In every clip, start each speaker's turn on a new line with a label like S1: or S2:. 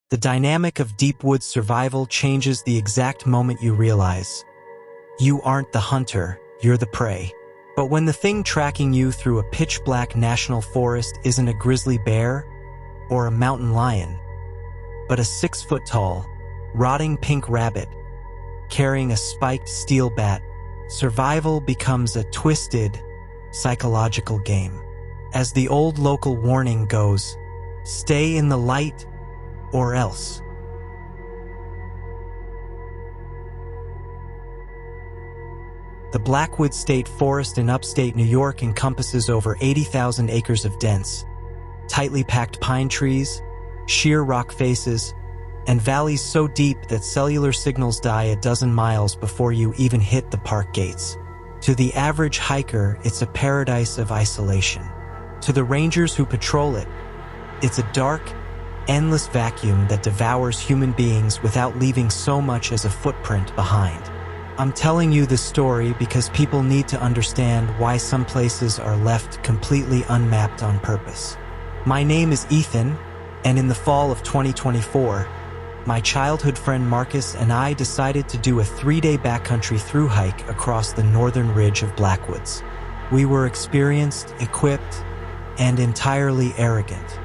S1: The dynamic of deep woods survival changes the exact moment you realize you aren't the hunter, you're the prey. But when the thing tracking you through a pitch-black national forest isn't a grizzly bear or a mountain lion, but a 6-foot-tall, rotting pink rabbit carrying a spiked steel bat, survival becomes a twisted, psychological game. As the old local warning goes, stay in the light or else. The Blackwoods State Forest in upstate New York encompasses over 80,000 acres of dense, tightly packed pine trees, sheer rock faces, and valleys so deep that cellular signals die a dozen miles before you even hit the park gates. To the average hiker, it's a paradise of isolation. To the rangers who patrol it, it's a dark, endless vacuum that devours human beings without leaving so much as a footprint behind. I'm telling you this story because people need to understand why some places are left completely unmapped on purpose. My name is Ethan, and in the fall of 2024, my childhood friend Marcus and I decided to do a 3-day backcountry through hike across the northern ridge of Blackwoods. We were experienced, equipped, and entirely arrogant.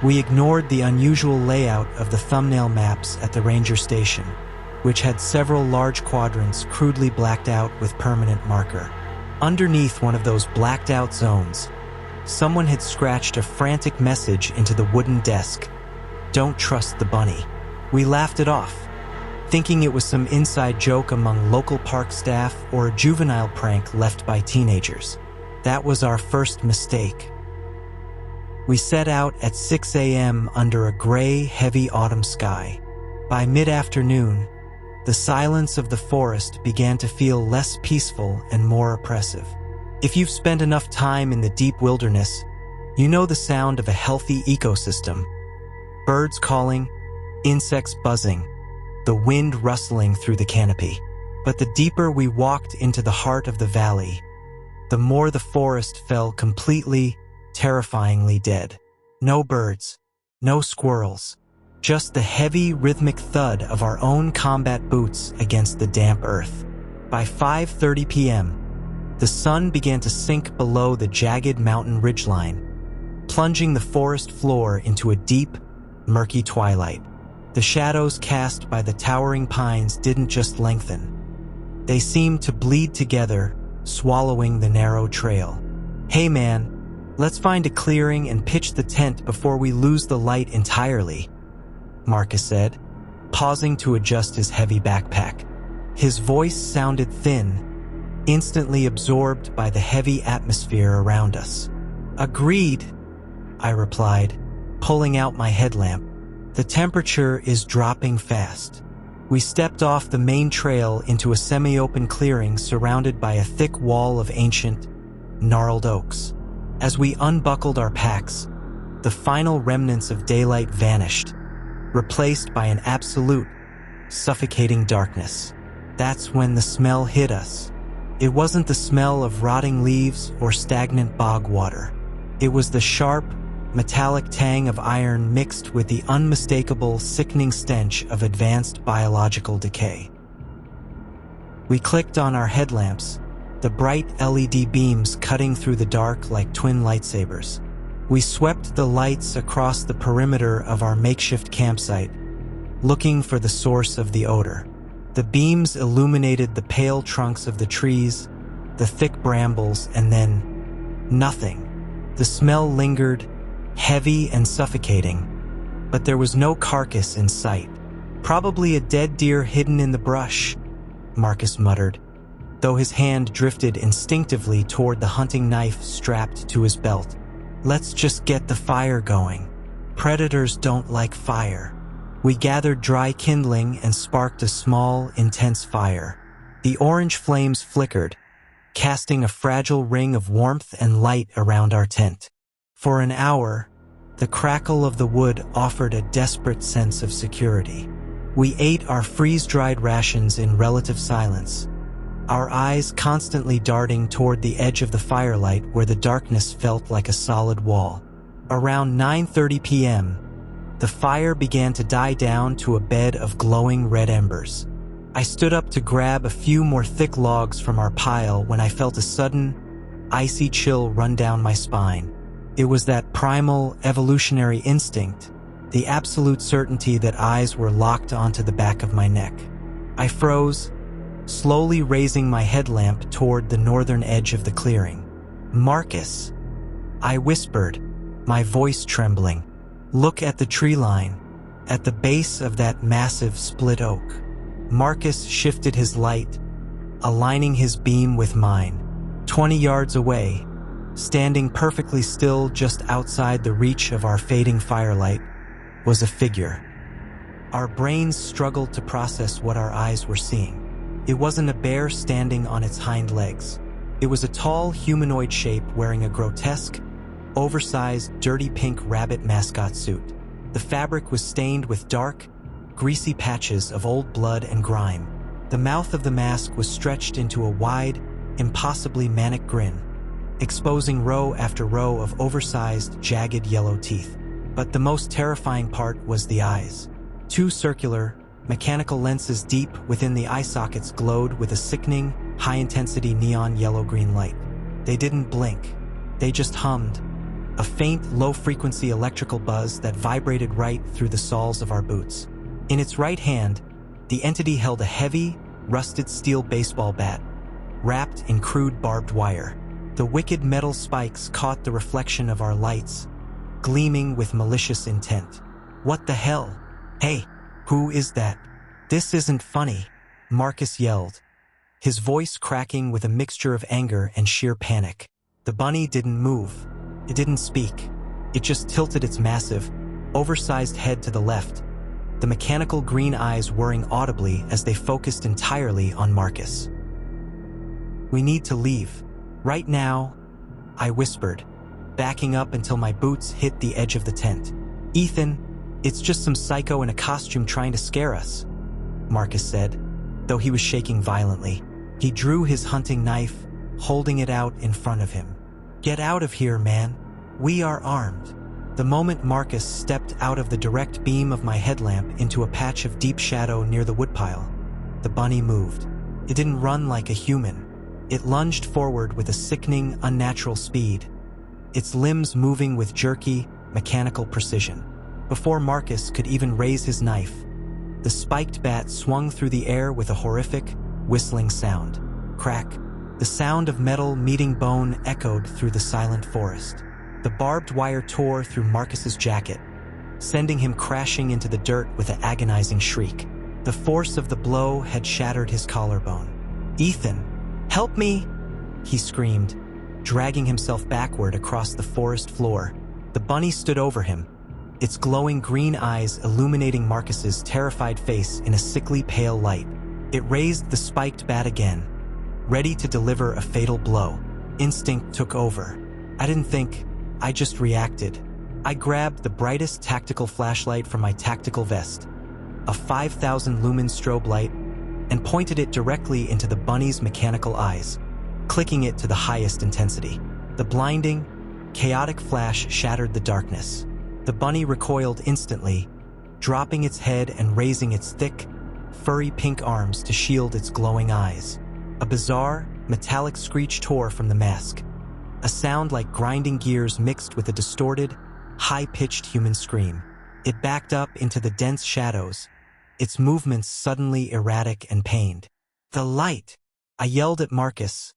S1: We ignored the unusual layout of the thumbnail maps at the ranger station, which had several large quadrants crudely blacked out with permanent marker. Underneath one of those blacked out zones, someone had scratched a frantic message into the wooden desk: "Don't trust the bunny." We laughed it off, thinking it was some inside joke among local park staff or a juvenile prank left by teenagers. That was our first mistake. We set out at 6 a.m. under a gray, heavy autumn sky. By mid-afternoon, the silence of the forest began to feel less peaceful and more oppressive. If you've spent enough time in the deep wilderness, you know the sound of a healthy ecosystem. Birds calling, insects buzzing, the wind rustling through the canopy. But the deeper we walked into the heart of the valley, the more the forest fell completely, terrifyingly dead. No birds, no squirrels, just the heavy, rhythmic thud of our own combat boots against the damp earth. By 5:30 p.m., the sun began to sink below the jagged mountain ridgeline, plunging the forest floor into a deep, murky twilight. The shadows cast by the towering pines didn't just lengthen. They seemed to bleed together, swallowing the narrow trail. "Hey man, let's find a clearing and pitch the tent before we lose the light entirely," Marcus said, pausing to adjust his heavy backpack. His voice sounded thin, instantly absorbed by the heavy atmosphere around us. "Agreed," I replied, pulling out my headlamp. "The temperature is dropping fast." We stepped off the main trail into a semi-open clearing surrounded by a thick wall of ancient, gnarled oaks. As we unbuckled our packs, the final remnants of daylight vanished, replaced by an absolute, suffocating darkness. That's when the smell hit us. It wasn't the smell of rotting leaves or stagnant bog water. It was the sharp, metallic tang of iron mixed with the unmistakable, sickening stench of advanced biological decay. We clicked on our headlamps, the bright LED beams cutting through the dark like twin lightsabers. We swept the lights across the perimeter of our makeshift campsite, looking for the source of the odor. The beams illuminated the pale trunks of the trees, the thick brambles, and then nothing. The smell lingered, heavy and suffocating, but there was no carcass in sight. "Probably a dead deer hidden in the brush," Marcus muttered, though his hand drifted instinctively toward the hunting knife strapped to his belt. "Let's just get the fire going. Predators don't like fire." We gathered dry kindling and sparked a small, intense fire. The orange flames flickered, casting a fragile ring of warmth and light around our tent. For an hour, the crackle of the wood offered a desperate sense of security. We ate our freeze-dried rations in relative silence, our eyes constantly darting toward the edge of the firelight where the darkness felt like a solid wall. Around 9:30 p.m., The fire began to die down to a bed of glowing red embers. I stood up to grab a few more thick logs from our pile when I felt a sudden, icy chill run down my spine. It was that primal, evolutionary instinct, the absolute certainty that eyes were locked onto the back of my neck. I froze, slowly raising my headlamp toward the northern edge of the clearing. "Marcus," I whispered, my voice trembling. "Look at the tree line, at the base of that massive split oak." Marcus shifted his light, aligning his beam with mine. 20 yards away, standing perfectly still just outside the reach of our fading firelight, was a figure. Our brains struggled to process what our eyes were seeing. It wasn't a bear standing on its hind legs. It was a tall humanoid shape wearing a grotesque, oversized, dirty pink rabbit mascot suit. The fabric was stained with dark, greasy patches of old blood and grime. The mouth of the mask was stretched into a wide, impossibly manic grin, exposing row after row of oversized, jagged yellow teeth. But the most terrifying part was the eyes. Two circular, mechanical lenses deep within the eye sockets glowed with a sickening, high-intensity neon yellow-green light. They didn't blink. They just hummed, a faint, low-frequency electrical buzz that vibrated right through the soles of our boots. In its right hand, the entity held a heavy, rusted steel baseball bat, wrapped in crude barbed wire. The wicked metal spikes caught the reflection of our lights, gleaming with malicious intent. "What the hell? Hey, who is that?" "This isn't funny," Marcus yelled, his voice cracking with a mixture of anger and sheer panic. The bunny didn't move. It didn't speak. It just tilted its massive, oversized head to the left, the mechanical green eyes whirring audibly as they focused entirely on Marcus. "We need to leave. Right now," I whispered, backing up until my boots hit the edge of the tent. "Ethan, it's just some psycho in a costume trying to scare us," Marcus said, though he was shaking violently. He drew his hunting knife, holding it out in front of him. "Get out of here, man. We are armed." The moment Marcus stepped out of the direct beam of my headlamp into a patch of deep shadow near the woodpile, the bunny moved. It didn't run like a human. It lunged forward with a sickening, unnatural speed, its limbs moving with jerky, mechanical precision. Before Marcus could even raise his knife, the spiked bat swung through the air with a horrific, whistling sound. Crack. The sound of metal meeting bone echoed through the silent forest. The barbed wire tore through Marcus's jacket, sending him crashing into the dirt with an agonizing shriek. The force of the blow had shattered his collarbone. "Ethan, help me!" he screamed, dragging himself backward across the forest floor. The bunny stood over him, its glowing green eyes illuminating Marcus's terrified face in a sickly pale light. It raised the spiked bat again, ready to deliver a fatal blow. Instinct took over. I didn't think, I just reacted. I grabbed the brightest tactical flashlight from my tactical vest, a 5,000 lumen strobe light, and pointed it directly into the bunny's mechanical eyes, clicking it to the highest intensity. The blinding, chaotic flash shattered the darkness. The bunny recoiled instantly, dropping its head and raising its thick, furry pink arms to shield its glowing eyes. A bizarre, metallic screech tore from the mask, a sound like grinding gears mixed with a distorted, high-pitched human scream. It backed up into the dense shadows, its movements suddenly erratic and pained. "The light!" I yelled at Marcus,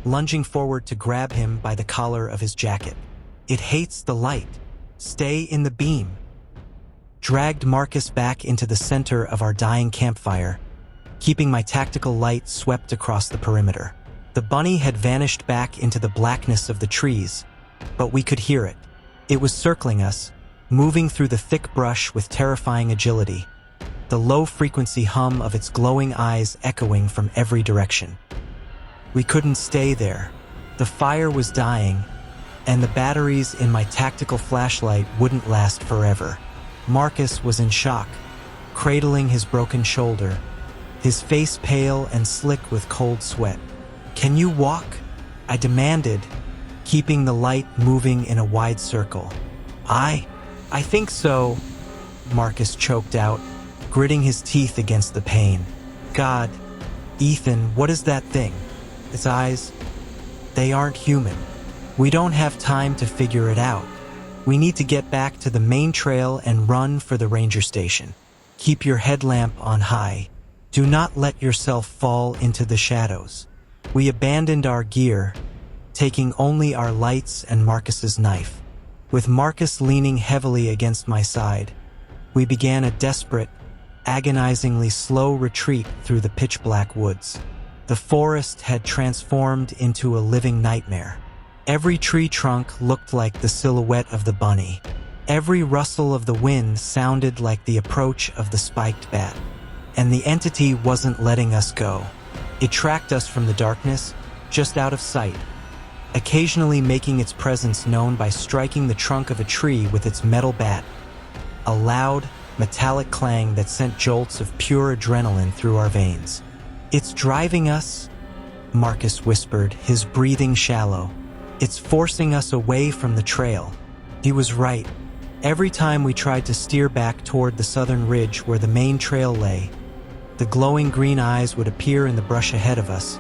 S1: lunging forward to grab him by the collar of his jacket. "It hates the light. Stay in the beam." Dragged Marcus back into the center of our dying campfire, keeping my tactical light swept across the perimeter. The bunny had vanished back into the blackness of the trees, but we could hear it. It was circling us, moving through the thick brush with terrifying agility, the low-frequency hum of its glowing eyes echoing from every direction. We couldn't stay there. The fire was dying, and the batteries in my tactical flashlight wouldn't last forever. Marcus was in shock, cradling his broken shoulder, his face pale and slick with cold sweat. "Can you walk?" I demanded, keeping the light moving in a wide circle. I think so," Marcus choked out, gritting his teeth against the pain. God, Ethan, what is that thing? Its eyes, they aren't human. We don't have time to figure it out. We need to get back to the main trail and run for the ranger station. Keep your headlamp on high. Do not let yourself fall into the shadows. We abandoned our gear, taking only our lights and Marcus's knife. With Marcus leaning heavily against my side, we began a desperate, agonizingly slow retreat through the pitch-black woods. The forest had transformed into a living nightmare. Every tree trunk looked like the silhouette of the bunny. Every rustle of the wind sounded like the approach of the spiked bat. And the entity wasn't letting us go. It tracked us from the darkness, just out of sight, occasionally making its presence known by striking the trunk of a tree with its metal bat. A loud, metallic clang that sent jolts of pure adrenaline through our veins. "It's driving us," Marcus whispered, his breathing shallow. "It's forcing us away from the trail." He was right. Every time we tried to steer back toward the southern ridge where the main trail lay, the glowing green eyes would appear in the brush ahead of us,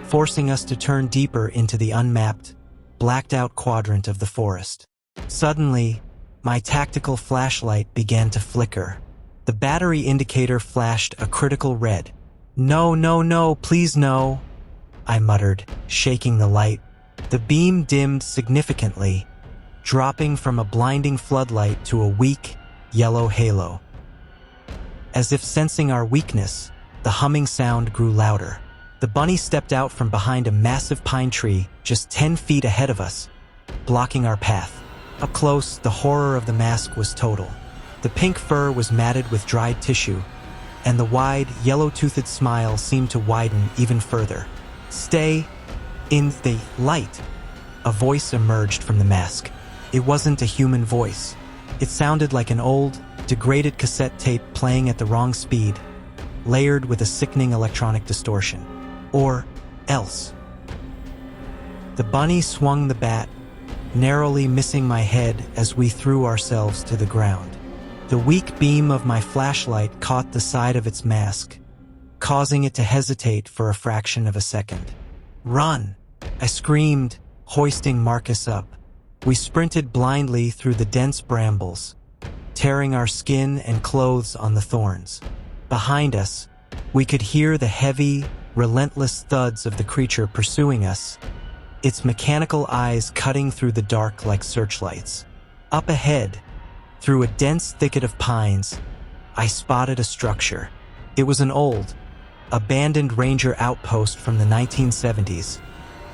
S1: forcing us to turn deeper into the unmapped, blacked-out quadrant of the forest. Suddenly, my tactical flashlight began to flicker. The battery indicator flashed a critical red. "No, no, no, please no," I muttered, shaking the light. The beam dimmed significantly, dropping from a blinding floodlight to a weak, yellow halo. As if sensing our weakness, the humming sound grew louder. The bunny stepped out from behind a massive pine tree just 10 feet ahead of us, blocking our path. Up close, the horror of the mask was total. The pink fur was matted with dried tissue, and the wide, yellow-toothed smile seemed to widen even further. "Stay in the light," a voice emerged from the mask. It wasn't a human voice. It sounded like an old, degraded cassette tape playing at the wrong speed, layered with a sickening electronic distortion. Or else. The bunny swung the bat, narrowly missing my head as we threw ourselves to the ground. The weak beam of my flashlight caught the side of its mask, causing it to hesitate for a fraction of a second. "Run!" I screamed, hoisting Marcus up. We sprinted blindly through the dense brambles, tearing our skin and clothes on the thorns. Behind us, we could hear the heavy, relentless thuds of the creature pursuing us, its mechanical eyes cutting through the dark like searchlights. Up ahead, through a dense thicket of pines, I spotted a structure. It was an old, abandoned ranger outpost from the 1970s,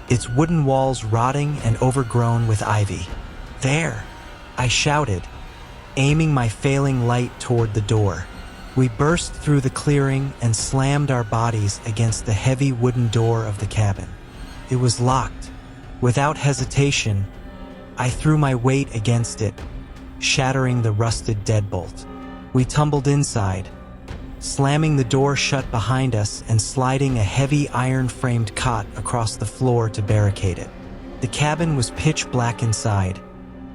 S1: its wooden walls rotting and overgrown with ivy. "There!" I shouted, aiming my failing light toward the door. We burst through the clearing and slammed our bodies against the heavy wooden door of the cabin. It was locked. Without hesitation, I threw my weight against it, shattering the rusted deadbolt. We tumbled inside, slamming the door shut behind us and sliding a heavy iron-framed cot across the floor to barricade it. The cabin was pitch black inside,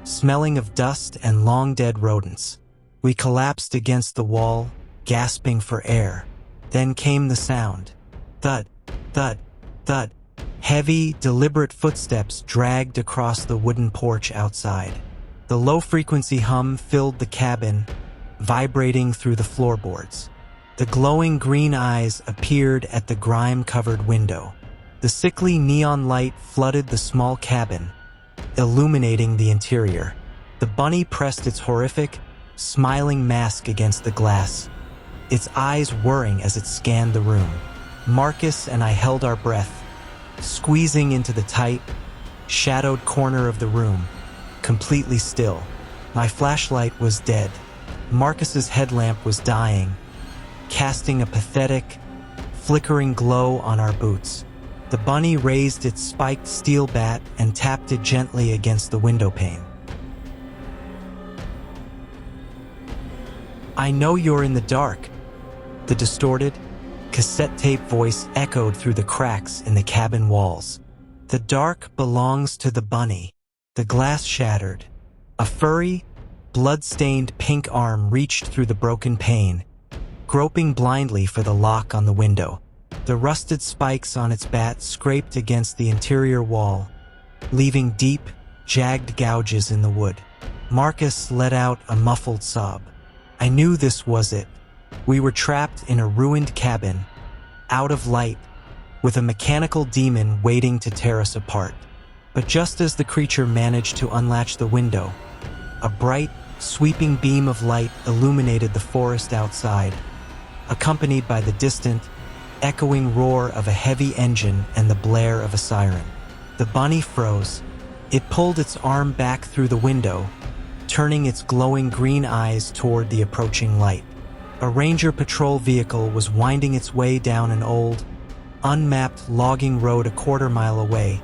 S1: smelling of dust and long-dead rodents. We collapsed against the wall, gasping for air. Then came the sound. Thud, thud, thud. Heavy, deliberate footsteps dragged across the wooden porch outside. The low-frequency hum filled the cabin, vibrating through the floorboards. The glowing green eyes appeared at the grime-covered window. The sickly neon light flooded the small cabin, illuminating the interior. The bunny pressed its horrific, smiling mask against the glass, its eyes whirring as it scanned the room. Marcus and I held our breath, squeezing into the tight, shadowed corner of the room, completely still. My flashlight was dead. Marcus's headlamp was dying, casting a pathetic, flickering glow on our boots. The bunny raised its spiked steel bat and tapped it gently against the window pane. "I know you're in the dark," the distorted, cassette tape voice echoed through the cracks in the cabin walls. "The dark belongs to the bunny." The glass shattered. A furry, blood-stained pink arm reached through the broken pane, groping blindly for the lock on the window. The rusted spikes on its bat scraped against the interior wall, leaving deep, jagged gouges in the wood. Marcus let out a muffled sob. I knew this was it. We were trapped in a ruined cabin, out of light, with a mechanical demon waiting to tear us apart. But just as the creature managed to unlatch the window, a bright, sweeping beam of light illuminated the forest outside, accompanied by the distant, echoing roar of a heavy engine and the blare of a siren. The bunny froze. It pulled its arm back through the window, turning its glowing green eyes toward the approaching light. A ranger patrol vehicle was winding its way down an old, unmapped logging road a quarter-mile away,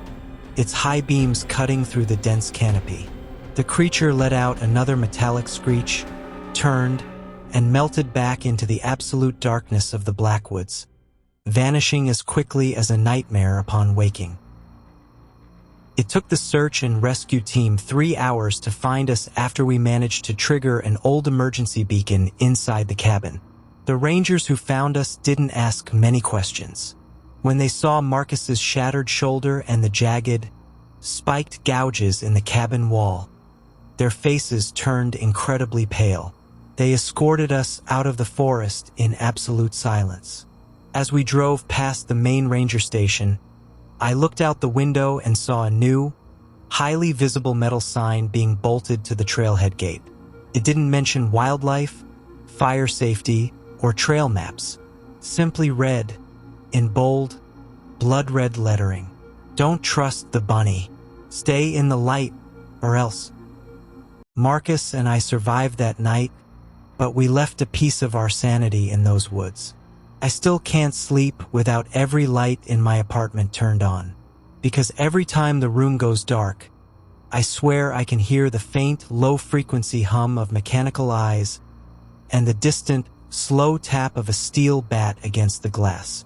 S1: its high beams cutting through the dense canopy. The creature let out another metallic screech, turned, and melted back into the absolute darkness of the Blackwoods, vanishing as quickly as a nightmare upon waking. It took the search and rescue team 3 hours to find us after we managed to trigger an old emergency beacon inside the cabin. The rangers who found us didn't ask many questions. When they saw Marcus's shattered shoulder and the jagged, spiked gouges in the cabin wall, their faces turned incredibly pale. They escorted us out of the forest in absolute silence. As we drove past the main ranger station, I looked out the window and saw a new, highly visible metal sign being bolted to the trailhead gate. It didn't mention wildlife, fire safety, or trail maps. Simply read, in bold, blood-red lettering, "Don't trust the bunny. Stay in the light, or else." Marcus and I survived that night, but we left a piece of our sanity in those woods. I still can't sleep without every light in my apartment turned on, because every time the room goes dark, I swear I can hear the faint, low-frequency hum of mechanical eyes and the distant, slow tap of a steel bat against the glass.